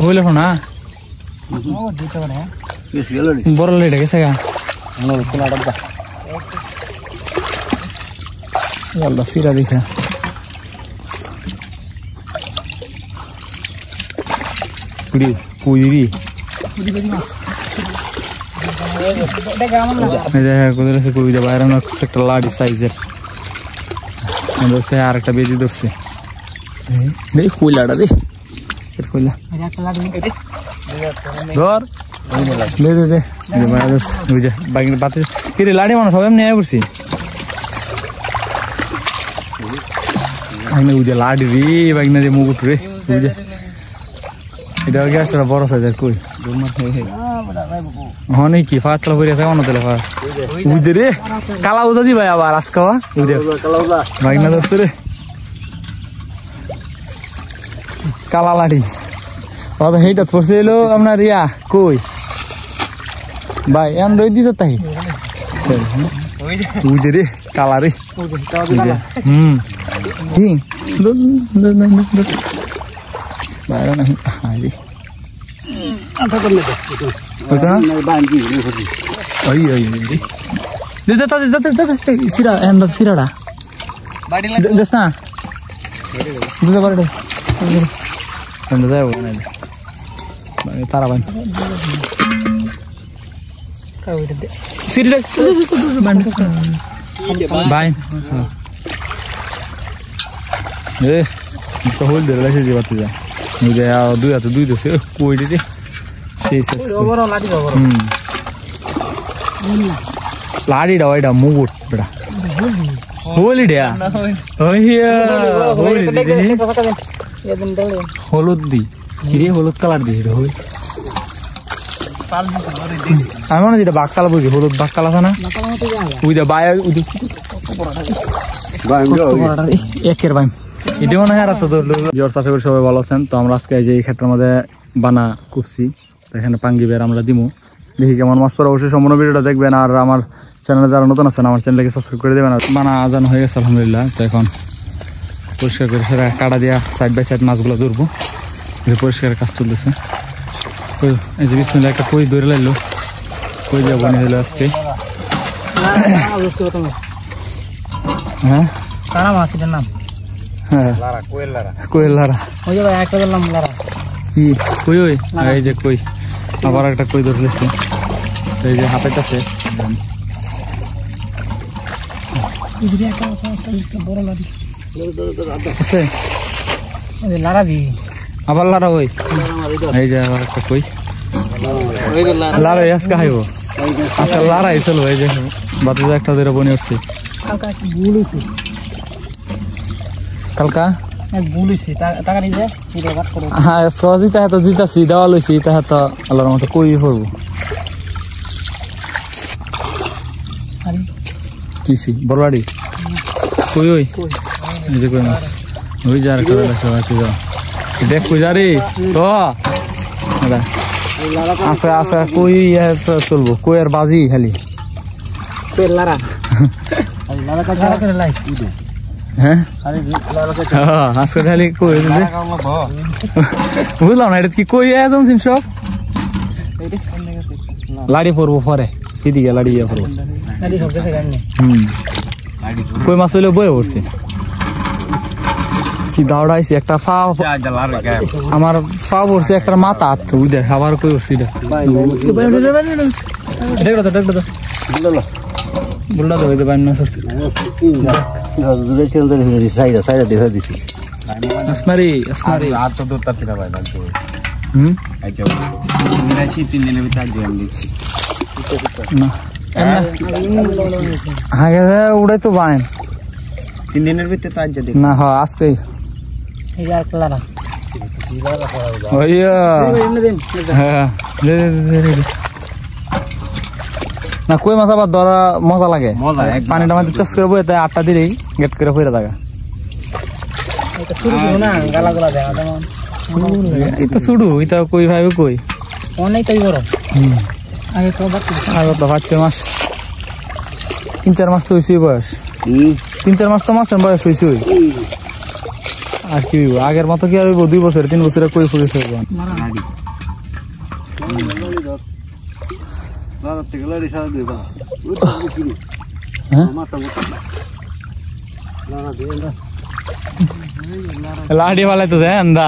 হইলে না বড় লেটে গেছে গা সিরা দেখা পুরি বাইরে একটা লাড়ি সাইজের আর একটা বেজি ধরছে কইলাটা দে কইলা ধর দে দে দে বুঝা বাগিনে পাতে কিরে লাড়ি মানুষ সব এমনি আয় পড়ছি বুঝা লাড়ি রে বাগিনা রে মুকুট রে বুঝা এটা গ্যাস বড় সাইজের কই হ্যাঁ নাকি ফাঁচলা করে আছে অন্য তেলে বুঝতে রে কালা উদা দি ভাই আবার আজকে বাগিনা ধরছে রে কালা লাড়ি বাবা সেইটা পড়ছে এলো আপনার ইয়া কই ভাই এম দই দিছ তাই বুঝে রে কালা রে বাইরে নাহি হাই সিরা সিরাটা দেখ না দিতে পারে তারা বান ভাই হল ধরে লাগছে যে বাতি যা দুই হাতে দুই দোষে কই দিতে লাড়িটা ওইটা মুগুট বেড়া হোলি ডেয়া হলুদ দি কিরে হলুদ কালার দি আমি মনে যেটা বাঘ কালা বুঝি হলুদ বাঘ কালা আছে না উইদা বায়া একের বাইম এটা মনে হয় আর তো ধরলো আশা করি সবাই ভালো আছেন। তো আমরা আজকে যে এই ক্ষেত্রের মধ্যে বানা কুপছি তো এখানে পাঙ্গি বের আমরা দিমু দেখি কেমন মাছ পরে অবশ্যই সম্পূর্ণ ভিডিওটা দেখবেন। আর আমার চ্যানেলে যারা নতুন আছেন আমার চ্যানেলকে সাবস্ক্রাইব করে দেবেন। আর বানা আজান হয়ে গেছে আলহামদুলিল্লাহ। তো এখন পরিষ্কার করে সেটা কাটা দিয়া সাইড বাই সাইড মাছগুলো ধরবো পরিষ্কারের কাজ চলতেছে। তো এই যে বিসমিল্লাহ একটা কই ধরে লাইলো কই দিয়া বনি হলো আজকে হ্যাঁ কারা মাছ এটার নাম হ্যাঁ কোয়েল লারা ওই যে ভাই একটা বললাম লারা কি কই ওই এই যে কই আবার একটা কই ধরে লেছে এই যে হাতে কাছে বড় লাড়ি আছে এই লারা দি আবার লারা ওই এই যে আবার একটা কই লারা আজকে খাইবো আচ্ছা লারা এই চলো এই যে বাতি একটা ধরে বনি উঠছে কালকা ভুল হইছে কালকা এক ভুল হইছে টাকা নিয়ে পুরো কাট করো হ্যাঁ সহজিতা তো দিতাছি দেওয়া লইছি তাহা তো আল্লাহর মতো কই পড়বো আরে কিছি বড়বাড়ি কই ওই এই যে কই মাছ ওই যার একটা আছে আছে দেখ কই যা রে তো দাদা আচ্ছা আচ্ছা কই চলবো কই আর বাজি খালি কই লারা লারা কা ঝাড়া করে লাই হ্যাঁ আজকে খালি কই বুঝলাম না এটা কি কই একদম সিন সব লাড়ি পড়বো পরে এদিকে লাড়ি পড়বো কই মাছ হইলে বয়ে পড়ছে কি দাওড়াইছে একটা ফা আমার ফা পড়ছে একটা মাথা ওই দেখ আবার কই পড়ছে বুলটা তো হইতে পারেন না আসমারি আসমারি আর তো দূর তার ভাই লাগবে আচ্ছা মিরাছি 3 দিনের ভিতর জয়েন দিচ্ছি না হ্যাঁ উড়াই তো বাইন 3 দিনের ভিতরে তো আজ দেখ না হ্যাঁ আজকে এই আর ক্লারা ওইয়া হ্যাঁ না কই মাছ আবার ধরা মজা লাগে পানিটা মাঝে চাষ করে বই তাই 8টা দিলেই গেট করে ফিরে থাকা এটা শুরু এটা কই ভাবে কই অনেক তাই বড় আগে তো বাচ্চা মাছ 3-4 মাস তো হইছে বয়স 3-4 মাস তো মাছের বয়স হইছে আর কি হইব আগের মতো কি হইব 2 বছর 3 বছরে কই ফুরিছে হইব লাড়ি वाला তো দেন দা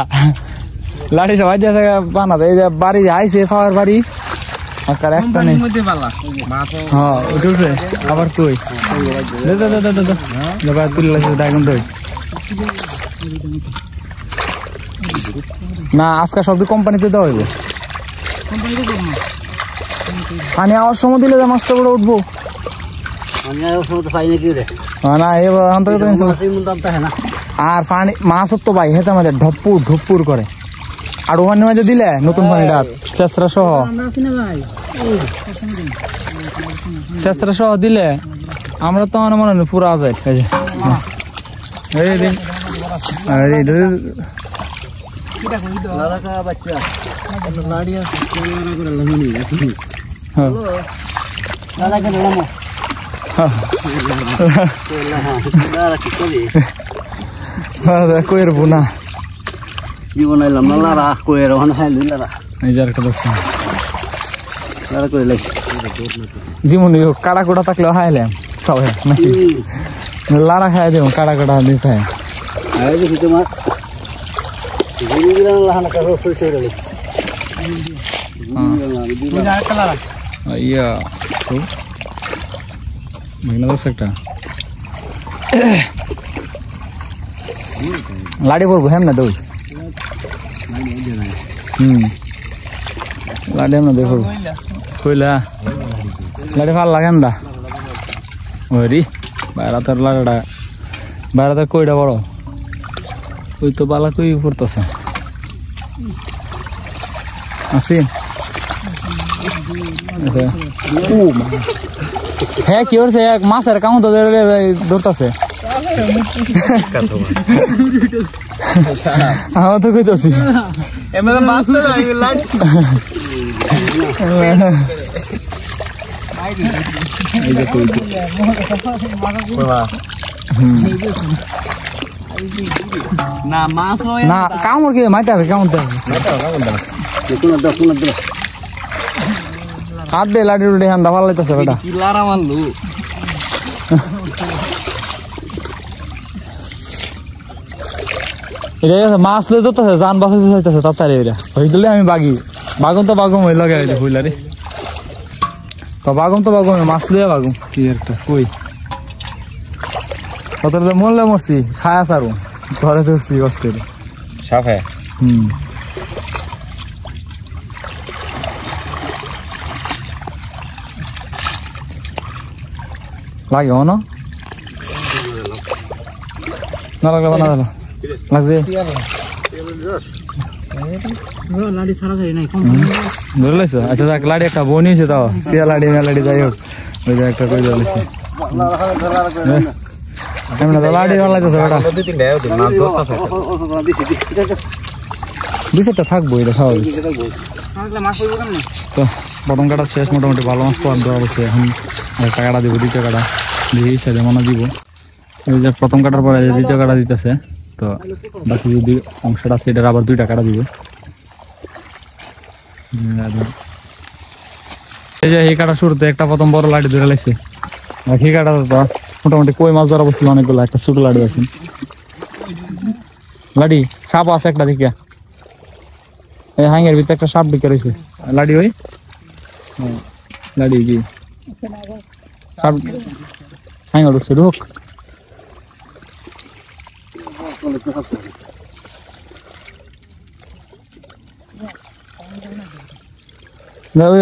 লাড়ি সবাই যে বানাতে এই যে বাড়ি আইছে পাওয়ার বাড়ি আকার একটা নেই হ্যাঁ উঠছে আবার কই দে দে দে দে দে ভাই তুই লাগছে ডায়মন্ড দই না আজকে সব কোম্পানিতে দেওয়া হইব পানি আওয়ার সময় দিলে যে মাছটা বড় উঠবো না এবার আর পানি মাছ তো ভাই হেতে মাঝে ঢপুর ঢপুর করে আর ওখানে মাঝে দিলে নতুন পানিটা চেষ্টা সহ চেষ্টা সহ দিলে আমরা তো মনে মনে পুরা যায় কইর বুনা জীবন আইলাম না লারা কইর ওখানে খাই লইলা না এই যার একটা দোস্ত লারা কই লাগ জীবন কাড়া কোড়া থাকলে হাইলাম সবাই নাকি লারা খাই দেব কাড়া কোড়া দিছে আই দেখি তোমার জীবন লাহানা কারো সই সই রে যা একটা লারা ইয়া তো মেঘনা দোস্ত একটা লাড়ি করবো হেম না দই লাড়ি হেম না দেখো কইলা লাড়ি ভাল লাগেন দা ওরি বাইরাতের লাড়াটা বাইরাতের কইটা বড় ওই তো বালা কই পড়তেছে আসি হ্যাঁ কি করছে এক মাছের কামো তো ধরতেছে আমার তো কইতাছি না কামড় কি মাইটা হবে কেমন হাত দে লাড়ি উঠে হান দাফা লাইতেছে বেটা কি লারা মারলু এটা মাছ লই ধরতেছে জান বাঁচাতে চাইতেছে তাড়াতাড়ি এটা ওই দিলে আমি বাগুন তো বাগুম হয়ে লাগাই দে হুইলারে তো বাগুম মাছ লইয়া বাগুম কি একটা কই কত মরলে মরছি খায়া সারু ঘরে ধরছি কষ্টের সাফে লাগে না না লাগলে বানা দিল লাগছে ধরে লাইছো আচ্ছা যাক লাড়ি একটা বনি হয়েছে তাও সিয়া লাড়ি মেলাড়ি যাই হোক ওই যে একটা কই ধরেছে লাড়ি লাগতেছে বেটা বিষয়টা থাকবো এটা স্বাভাবিক তো প্রথম কাটা শেষ মোটামুটি ভালো মাছ পাওয়ার দেওয়া হচ্ছে এখন একটা কাটা দিব দ্বিতীয় কাটা দিয়ে এই সাইডে মনে দিব এই যে প্রথম কাটার পরে দ্বিতীয় কাটা দিতেছে তো বাকি যদি অংশটা আছে এটার আবার 2টা কাটা দিব এই যে এই কাটা শুরুতে একটা প্রথম বড় লাড়ি ধরে লাগছে আর এই কাটা তো মোটামুটি কই মাছ ধরা বসছিল অনেকগুলো একটা ছোট লাড়ি আছে লাড়ি সাপ আছে একটা দেখিয়া এই হাঙ্গের ভিতরে একটা সাপ ঢুকে রয়েছে লাড়ি ওই লাড়ি কি সাপ হাঙ্গা ঢুকছে ঢুক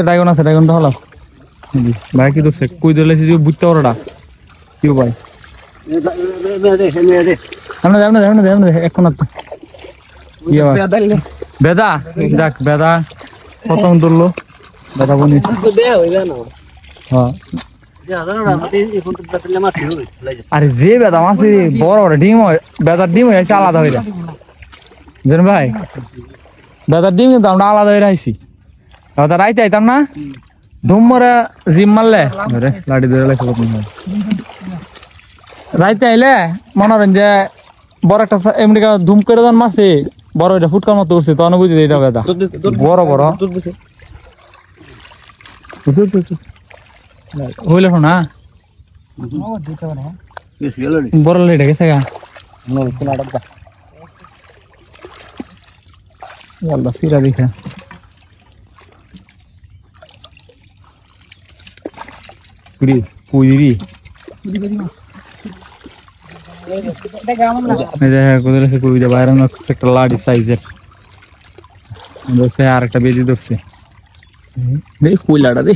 ড্রাগন আছে ড্রাগনটা হলো ভাই কি ঢুকছে কই দিলে বুঝতে পারোটা কি ভাই এখন বেদা দেখ বেদা প্রথম ধরলো বেদা বনি আরে যে বেদা মাছ বড় বড় ডিম হয় বেদার ডিম হয়েছে আলাদা হয়ে যায় জান ভাই বেদার ডিম কিন্তু আমরা আলাদা হয়ে রাখছি রাইতে আইতাম না ধুম মরে জিম মারলে লাড়ি ধরে লাগছে রাইতে আইলে মনে করেন যে বড় একটা এমনি ধুম করে দেন মাছে বড় এটা ফুটকার মতো উঠছে তখন বুঝি এটা বেদা বড় বড় হইলে না বড় লেটে গেছে গা বললো সিরা দেখা পুরি পুরি বাইরে একটা লাড়ি সাইজের ধরছে আর একটা বেজি ধরছে দেখ কইলাটা দে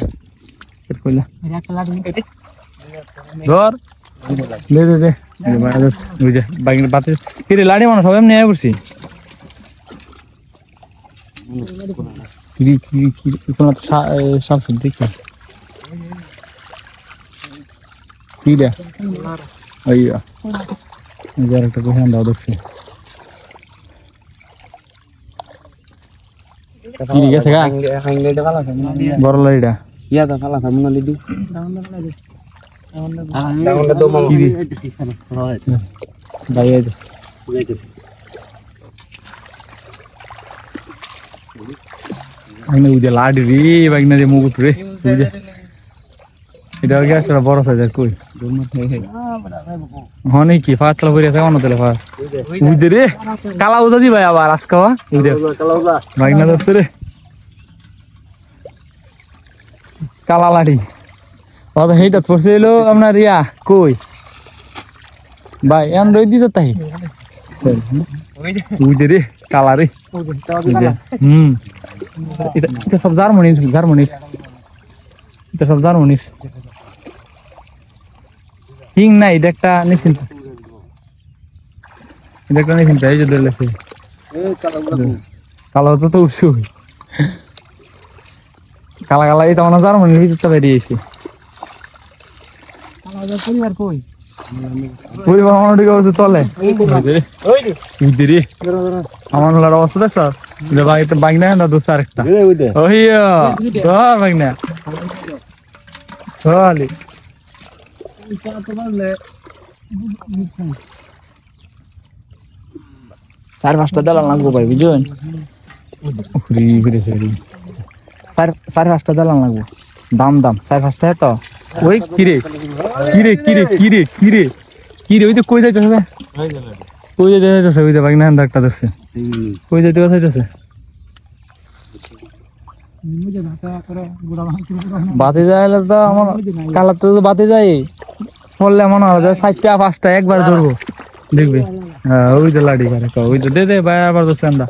কইলা ধর দে দে দে বুঝে বাইক বাতে কিরে লাড়ি মানুষ সব এমনি আয় পড়ছি কিরি কিরি কিরি কোনো সাপ দেখি কিরা আইয়া যার একটা কোহান দাও দেখছি কিরি গেছে গা বড় লাড়িটা ইয়া তো ফালা সামনে লিদি কিরি বাইরে যাচ্ছে আমি উদে লাড়ি রে বাইনা রে মুগুট রে বুঝে এটা আগে আসলে বড় সাইজের কই হনে কি পাতলা করে আছে অন্য তেলে ফার উদে রে কালা উদা দি ভাই আবার আজকে উদে বাইনা ধরছে রে কালা লাড়ি অত হেইটা পড়ছে এলো আপনার ইয়া কই ভাই এন রই দিছ তাই উদে রে কালা রে এটা সব জার্মানি এটা সব জার্মানি হিং নাই এটা একটা নিশ্চিন্ত এটা একটা নিশ্চিন্ত এই যে ধরলেছে কালো তো উঁচু কালা কালা এটা মানে জার্মানির ভিতরটা বেরিয়েছে পরিবার আমার দিকে অবস্থা চলে আমার অবস্থা দেখ বাগনা না দোষ আরেকটা বাগনা চলে চার পাঁচটা দালান লাগবো ভাই বুঝলেন চার পাঁচটা দালান লাগবো দাম দাম চার পাঁচটা তো ওই কিরে কিরে কিরে কিরে কিরে কিরে ওই তো কই যাইতেছে কই যাইতেছে ওই তো বাগনা একটা ধরছে কই যাইতে যাইতেছে বাতি যাইলে তো আমার কালার তো বাতি যাই বললে মনে হয় 4টা 5টা একবার ধরবো দেখবি হ্যাঁ ওই তো লাড়ি করে ওই তো দে দে ভাই আবার ধরছে আমরা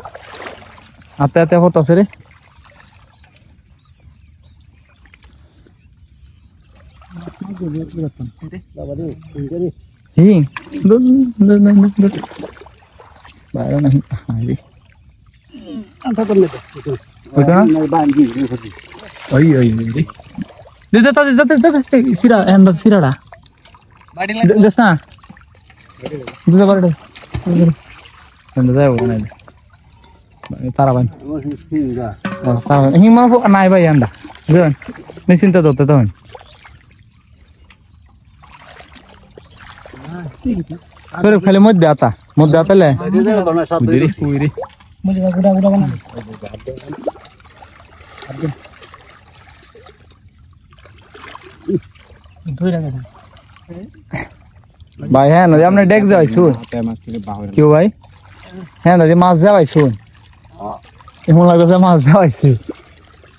হাতে হাতে হতাছে রে হিং বাইরে নাহি হাইরে ওই ওই দে দে দে দে সিরা এন্ড সিরাডা দেখ না দুটো বারডে এন্ড যাও না তারা ভাই তারা হিং মা নাই ভাই এন্ডা দেন নিশ্চিন্ত দতে তখন তোর খালি মধ্যে আতালে বুঝিরি কুইরি গুড়া গুড়া বানা ভাই হ্যাঁ নদী আপনার ডেক যাওয়াই শুন কেউ ভাই হ্যাঁ নদী মাছ যাওয়াই শুন এমন লাগছে মাছ যাওয়াইছে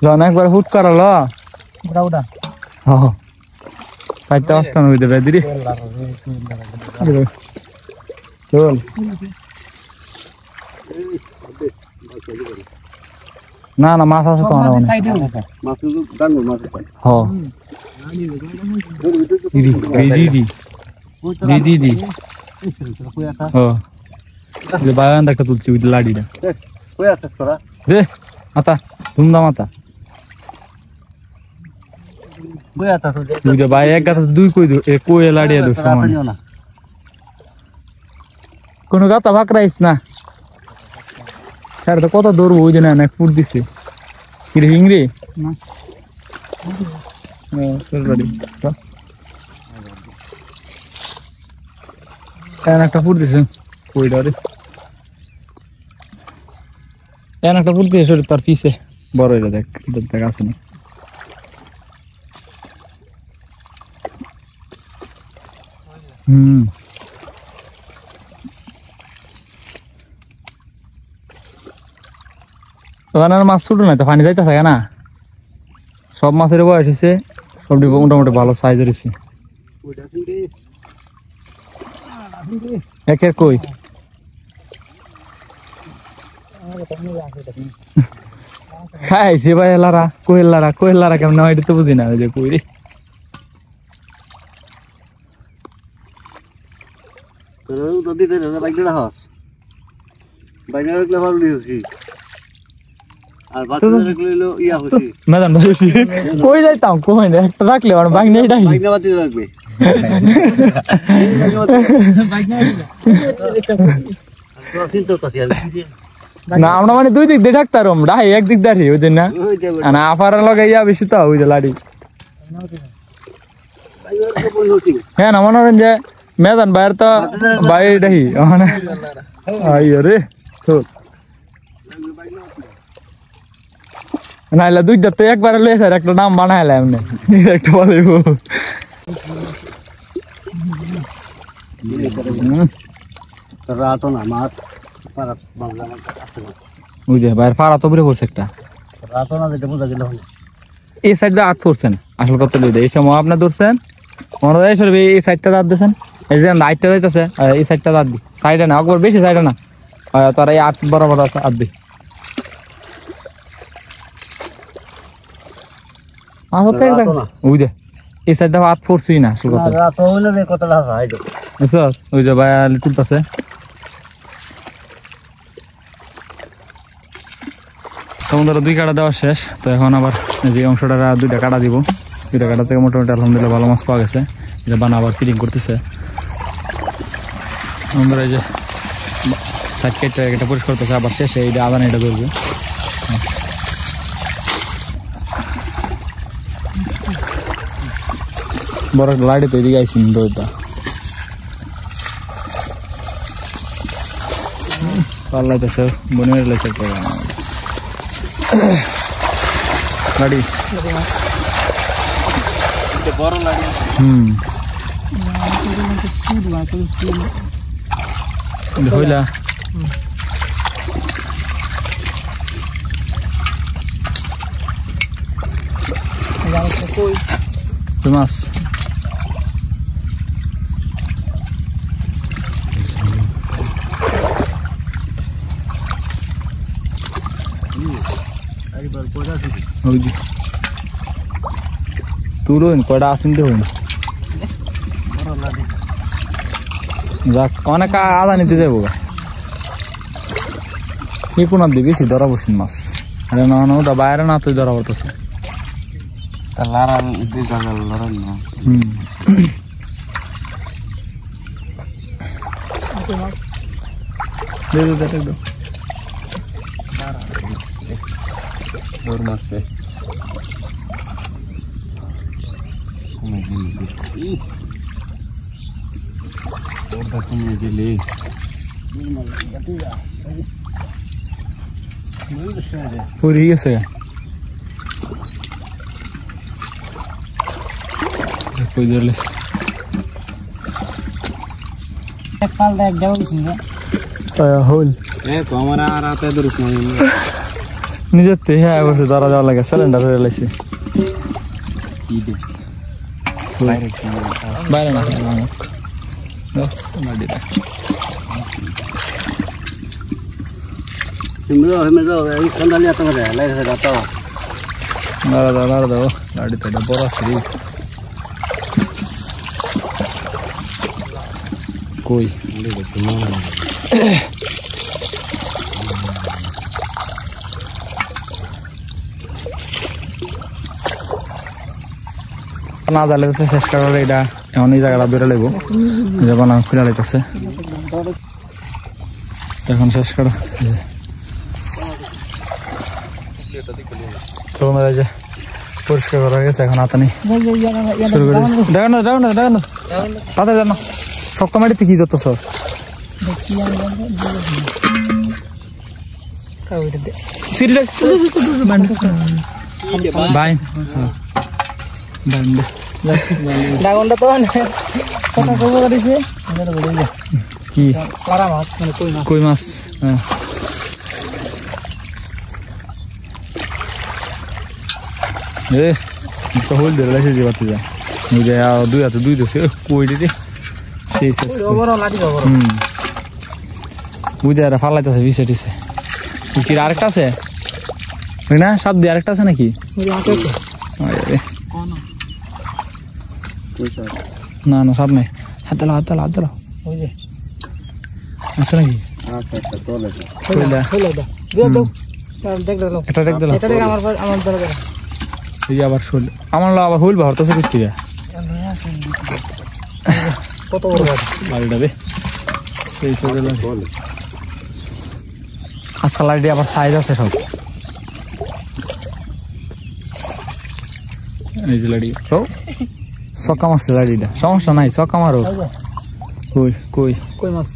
জন একবার হুট করালো গুড়া গুড়া হ্যাঁ 4টা 5টা হয়ে যাবে দিদি চল না না মাছ আছে তো আমার মাছ দাঙ্গো মাছ হ্যাঁ দিদি দিদি দিদি দিদি হ্যাঁ যে বাগান দেখা তুলছি ওই লাড়িটা কই আছিস তোরা দে আতা ধুমধাম আতা কই আতা তুই যে ভাই এক গাছ দুই কই দে কই লাড়িয়া দে সামান কোন গাতা ভাকরাইছ না স্যার তো কত দৌড় ওই দিন না ফুট দিছে কি রে হিংরে না চল বাড়ি একটা ফুট দিছে কইটা রে এন একটা ফুল দিয়ে তার পিছে বড় হইলে দেখ দেখ আছে না ওখানে মাছ ছোট নাই তো পানি যাইতেছে না সব মাছের বয়স হয়েছে সবটি মোটামুটি ভালো সাইজের হয়েছে একের কই খাইছে ভাই লারা কোয়েলারা কেমন এটা তো বুঝি না ওই যে কই রে কই যাইতাম কই না একটা রাখলে আর বাইক নেই রাখবে না আমরা মানে দুই দিক দিয়ে থাকতাম ডাই একদিক দাঁড়িয়ে ওই দিন না আফার লাগাইয়া বেশি তো ওই যে লাড়ি হ্যাঁ না মনে করেন যে মেদান বাইর তো বাইরে ডাহি মানে আইয়ো রে নাইলে দুইটা তো একবার লয়ে স্যার একটা নাম বানাইলাম এমনি একটা বলিব রাতো না মাছ ওই যে বাইরে ফাড়া তো বলে পড়ছে একটা রাতো না যেটা বোঝা গেল এই সাইডে হাত ধরছেন আসল কথা লই এই সময় আপনি ধরছেন মনে হয় সরবে এই সাইডটা দাঁত দিয়েছেন এই যে লাইটটা যাইতেছে এই সাইডটা দাঁত দি সাইডে না একবার বেশি সাইডে না তার এই হাত বরাবর আছে হাত দি ওই যে এই সাইডটা হাত পড়ছেই না আসল কথা রাতো হইলে যে কতটা হাই দে ওই যে ভাই তুলতেছে সমুদ্র দুই কাটা দেওয়া শেষ তো এখন আবার যে অংশটা দুইটা কাটা দিব দুইটা কাটা থেকে মোটামুটি আলহামদুলিল্লাহ ভালো মাছ পাওয়া গেছে যে বানা আবার ফিলিং করতেছে আমরা এই যে সাইড কেটে এটা পরিষ্কার করতেছে আবার শেষে এইটা আদান এটা ধরবো বড় লাইটে তো এদিকে আইসি দৌড়টা পাল্লাইতেছে বনের লেছে লাড়ি বড় লাড়ি হইলা মাছ তুলুন কয়টা আসেন দেখুন যাক অনেক আদা নিতে যাবো এই কোনার দিকে বেশি ধরা বসেন মাছ আরে না ওটা বাইরে না তুই ধরা পড়তেছে पूरी से कोई देर ले एक पाल देख जाओ इसमें होल तो हमारा आ रहा था इधर उसमें निजे ते है वो से दारा जाने लगा सिलेंडर ले लेसी बाहर ना नो मार दिया हमें तो ये कंधा लिया तो है ले से जाता हो नारा दो गाड़ी तो बड़ा सही कोई না জালে তো শেষ করার এটা এমন এই জায়গাটা বেরো লাগবো যখন খুলে লাইতেছে এখন শেষ করা তো যে পরিষ্কার করা গেছে এখন আতানি শুরু করে দেখো না তাতে জানো শক্ত মাটিতে কি যত সব ভাই ডাগনটা তো কথা কব করেছে কি পারা মাছ মানে কই মাছ কই মাছ হ্যাঁ এ তো হল ধরে লাগছে যে বাতি যা মুজে আর দুই হাতে দুই দছে কই দিতে সেই শেষ বড় লাঠি বড় বুঝে আর ফালাইতেছে বিষয়টিছে কি আরেকটা আছে ওই না সব দিয়ে আরেকটা আছে নাকি আরে না না সব নেই হাত দাও ওই যে আছে নাকি খোলা দাও দাও দাও দেখ দাও এটা দেখ দিলাম এটা দেখ আমার দরকার এই আবার শুল আমার আবার হইল ভরতেছে করতে গা কত বড় মাছ বাড়িটা রে সেই সাইজের আজকাল লাড়ি আবার সাইজ আছে সব এই যে লাড়ি তো সকাম আছে লাড়িটা সমস্যা নাই সকাম আরো কই কই কই মাছ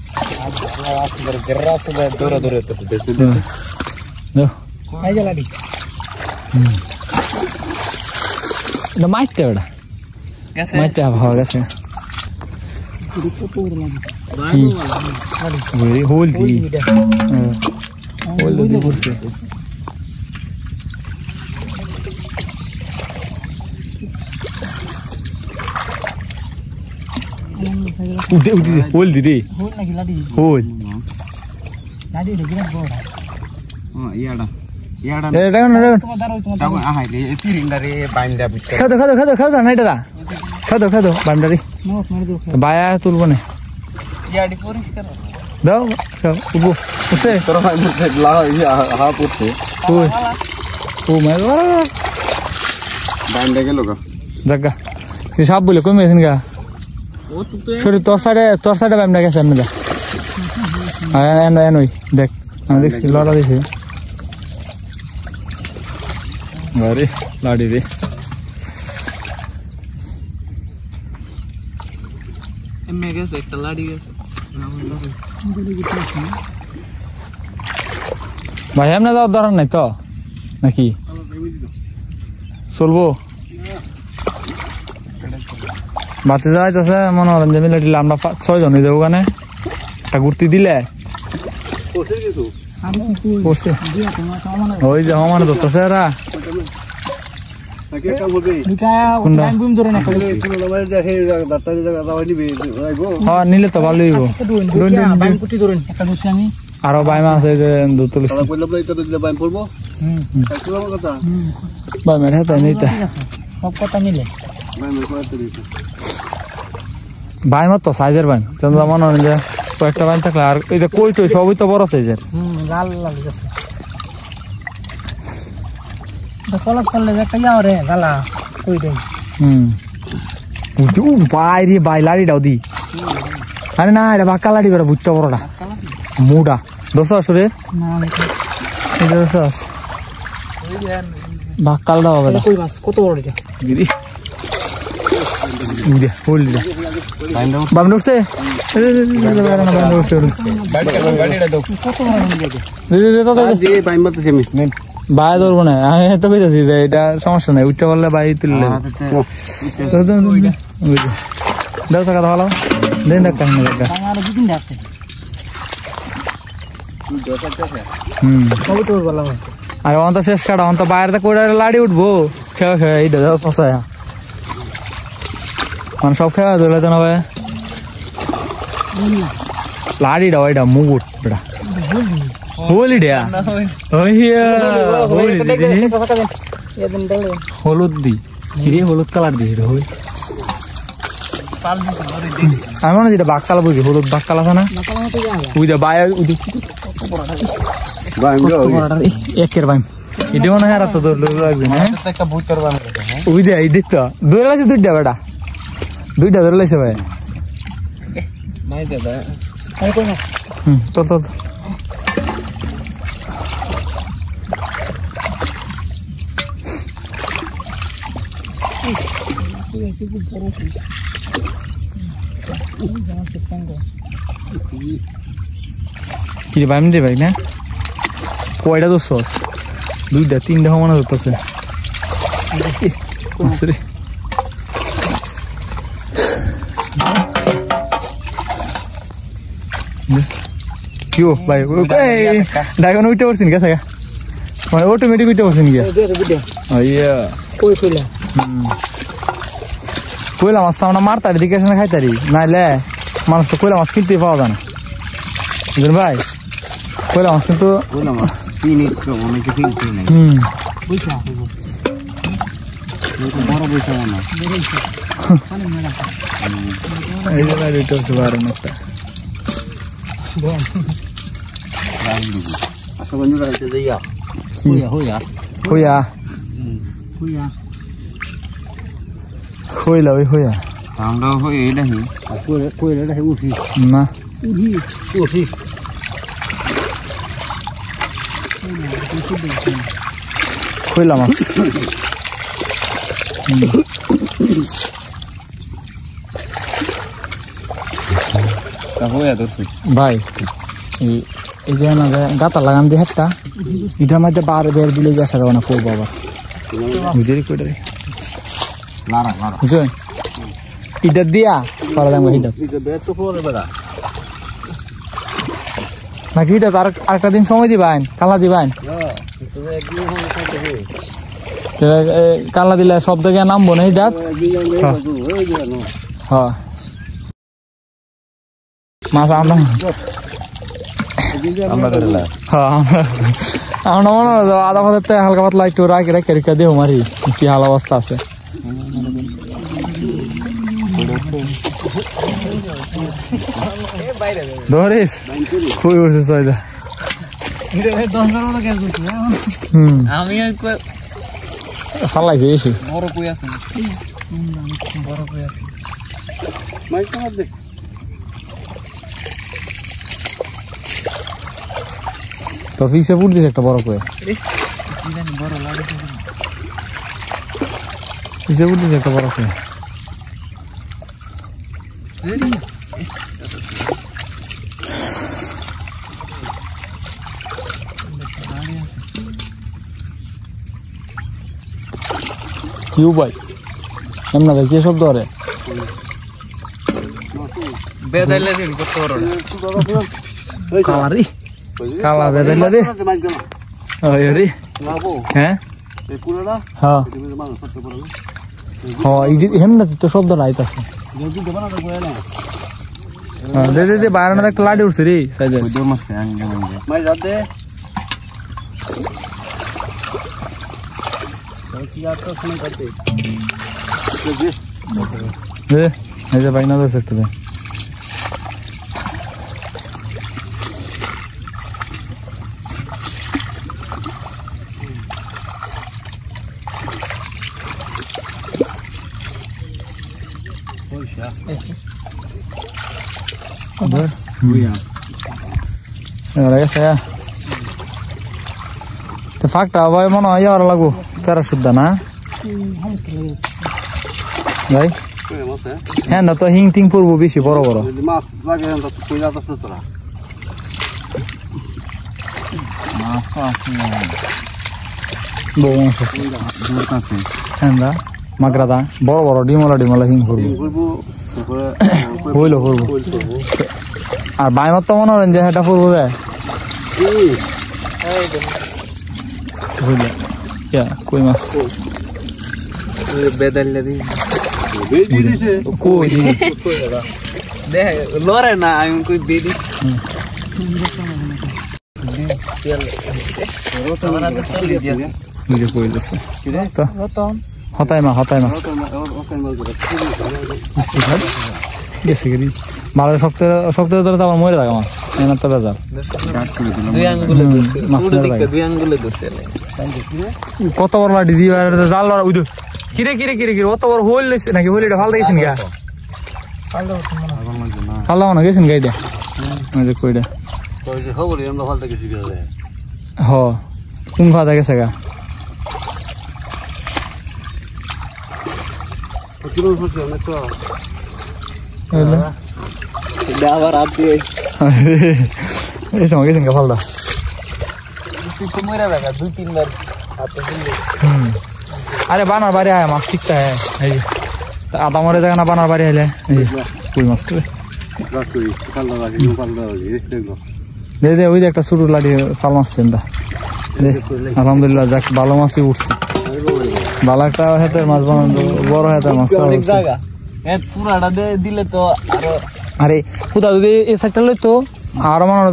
এই যে লাঠি এটা মাইতে ওটা মাইতে ভালো গেছে হোল দি হোল দি পড়ছে উঠে উঠে হোল দি রে হোল নাকি লাঠি হোল লাঠি দেখি না বড় ইয়াডা এটা না তোমার দাঁড়াও তোমার তখন আহাইলে সিলিন্ডারে বাইন্দা বুঝতে খাও না এটা খাও বান্ডারি নোট মারি দাও বায়া তুলবো না ইয়াডি পরিষ্কার দাও উবো উঠে তোর ভাই মুখে হা পড়ছে ওই ও মাই গড বাইন্দা গেল গা জাগা তুই সব বলে কমে গেছেন গা ও তো সরি তোর সাইডে ব্যামটা গেছে আমি দেখ ওই দেখ আমি দেখছি লড়া দিছি আরে লাড়ি রে এমএ গেছে একটা লাড়ি গেছে ভাই এমনি যাওয়ার দরকার নাই তো নাকি চলবো বাতে যাইতেছে মনে হলেন যে মিলে দিলে আমরা 6 জন হয়ে যাবো ওখানে একটা ঘুরতে দিলে পড়ছে ওই যে আমার ধরতেছে এরা হ্যাঁ নিলে তো ভালোই আরো বাইমা আছে যে বাইমের হাতে নিতে সব কথা মিলে বাইমার তো সাইজের বাইম মনে হয় যে কয়েকটা বাইম থাকলে আর এই যে কই তো সবই তো বড় সাইজের লাল লাল গেছে কলাপ করলে একটা যাও রে গালা কই দেই বাইরে বাই লাড়িটাও দি আরে না এটা বাক্কা লাড়ি বেড়া বুঝতে বড়টা মুডা দোষ আসরে বাক্কালটা হবে কই মাছ কত বড় এটা দিদি উড়ে হোল্ডা বামন উঠছে বাই ধরবো না আমি তো কইতাছি যে এটা সমস্যা নাই উঠতে পারলে বাই তুললে দাও টাকা ভালো দেন দেখ কাহিনী দেখা আর দুই তিনটা আছে সবই তো বললাম আর অন্ত শেষ কাটা অন্ত বাইরে কইরা লাড়ি উঠবো খেয়ে খেয়ে এই দাও ফসায় মানে সব খেয়ে দিলে তো না ভাই লাড়িটা ওইটা মুগুট বেটা হোলিডা হলুদ দি কিরে হলুদ কালার দি হই আমি মনে যেটা বাক্কালা বুঝি হলুদ বাক্কালা আছে না ওই যে বায়া একের বাইম এটা মনে হয় আর তো লাগবে না ওই যে এই দেখতো ধরে লাগছে দুইটা ধরে লাগছে ভাই চল কি ভাই আমি দে ভাই না কয়টা তো সস 2টা 3টা মনে হচ্ছে কিও ভাই ডায়গন উঠে পড়ছেন গেছে মানে অটোমেটিক উঠে পড়ছেন গিয়া ইয়া কই কইলা কইলা মাছ তো আমরা মারতারি দিকে খাইতারি নাইলে মানুষ তো কইলা মাছ কিনতে পাওয়া যায় না বুঝলেন ভাই কইলা মাছ কিন্তু বললাম তিন একটু অনেকে কিনতে নেই বুঝছা বড় বইটা না এই যে ভাই এটা হচ্ছে বারণ একটা আসলে বন্ধুরা হইতে যাইয়া হইয়া হইয়া হইয়া হইয়া হইলা ওই হইয়া আমরা হই এটা হি কই এটা হি উঠি না উঠি হইলা মাছ হইয়া ধরছি ভাই এই যে না গাতা লাগান দিয়ে একটা এটার মধ্যে বারে বের দিলে যা সারা না করবো আবার বুঝলি কইটা লারা লারা বুঝছেন এটা দিয়া করা যাবে এটা এটা বেত তো পরে বেড়া নাকি এটা আর আরেকটা দিন সময় দিবেন কালা দিবেন কালা দিলে সব জায়গায় নামবো না এটা হ্যাঁ মাছ আমরা আমরা মনে হয় আধা পাতাতে হালকা পাতলা একটু রাখি রেখে রেখে দেবো মারি কি হাল অবস্থা আছে ধরিস খুবই উঠছে সয়দা আমি ফালাইছে এসে বড় কই আছে বড় কই আছে মাইক কাট দে তো পিছে পুট দিছে একটা বড় করে বড় লাগে পিছে পুট দিছে একটা বড় করে কিউ ভাই এমন ভাই কি শব্দ রে বেদাইলে দিন কত বড় কালারি কালা বেদাইলা রে ওই রে হ্যাঁ এই পুরোটা হ্যাঁ তুমি মানুষ করতে পারো হ্যাঁ এই যে হেমনা তো শব্দ রাইতাছে যদি দেব না তো কই না হ্যাঁ দে দে দে বারান্দার একটা লাডি উঠছে রে সাইজে ওই দৌড় মারছে আমি জানি না মাই যা দে কি আর তো শুনে করতে দে এই যে বাইনা দছে একটু দে ফাঁকটা ভাই মনে হয় আর লাগবো তেরা সুদ্ধা না ভাই হ্যাঁ না তো হিং টিং পড়বো বেশি বড় বড় যদি মাছ লাগে তো কই না তো তোরা মাছ তো আছে বউ মাছ আছে দূর কাছে হ্যাঁ দা মাগরাদা বড় বড় ডিমলা হিং পড়বো করবো তারপরে হইলো করবো আর বাইমার তো মনে হয় যে এটা পড়বো যায় কই মাছ বেদাইলে দিন বেজি দিছে কই দেখ লরে না আমি কই বেদি বুঝে কই দিছে তো রতন হতাই মা গেছে গেছি ভালো শক্ত শক্ত ধরে তো আমার মরে থাকে মাছ এমন তো বেজার দুই আঙ্গুলে ধরছে পুরো দিকে দুই আঙ্গুলে ধরছে কত বড় লাঠি দিয়ে জাল লড়া উইদু কিরে কত বড় হোল লইছে নাকি হোল এটা ফাল দিয়েছেন গা ফাল না গেছেন গাইডা আমাদের কইডা ওই যে খবর আমরা ফালতে গেছি গেলে হ কোন ফাদা গেছে গা কিলো হচ্ছে অনেক তো আবার আপনি এই সময় গেছেন কা ফালদা আরে বানার বাড়ি আয় মাছ ঠিকটা হ্যাঁ এই আদা মরে দেখা না বানার বাড়ি আইলে এই কই মাছ তো দে দে ওই যে একটা ছোট লাড়ি ফাল মারছেন দা আলহামদুলিল্লাহ যাক ভালো মাছই উঠছে ভালো একটা হাতের মাছ বানানো বড় হাতের মাছ পুরাটা দিলে তো আরো আরে কোথাও যদি এই সাইডটা লই তো আরো মনে হয়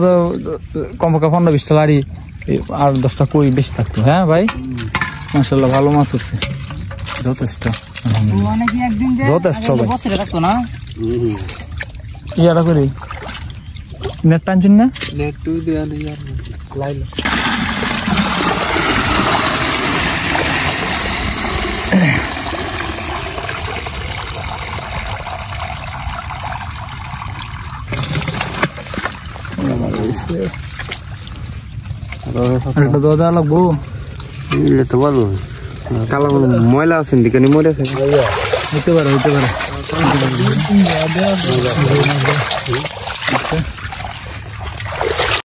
কমপক্ষে 15-20টা লাড়ি আর 10টা কই বেশি থাকতো হ্যাঁ ভাই মাশাআল্লাহ ভালো মাছ উঠছে যথেষ্ট মানে কি একদিন যে যথেষ্ট ভাই বসে থাকতো না ইয়াটা করি নেট টানছেন না নেট টু দেয়া ইয়ার লাইলো একটা দোয়া দেওয়া লাগবো তো ভালো কালো ময়লা আছে দিকে মরে আছে হইতে পারে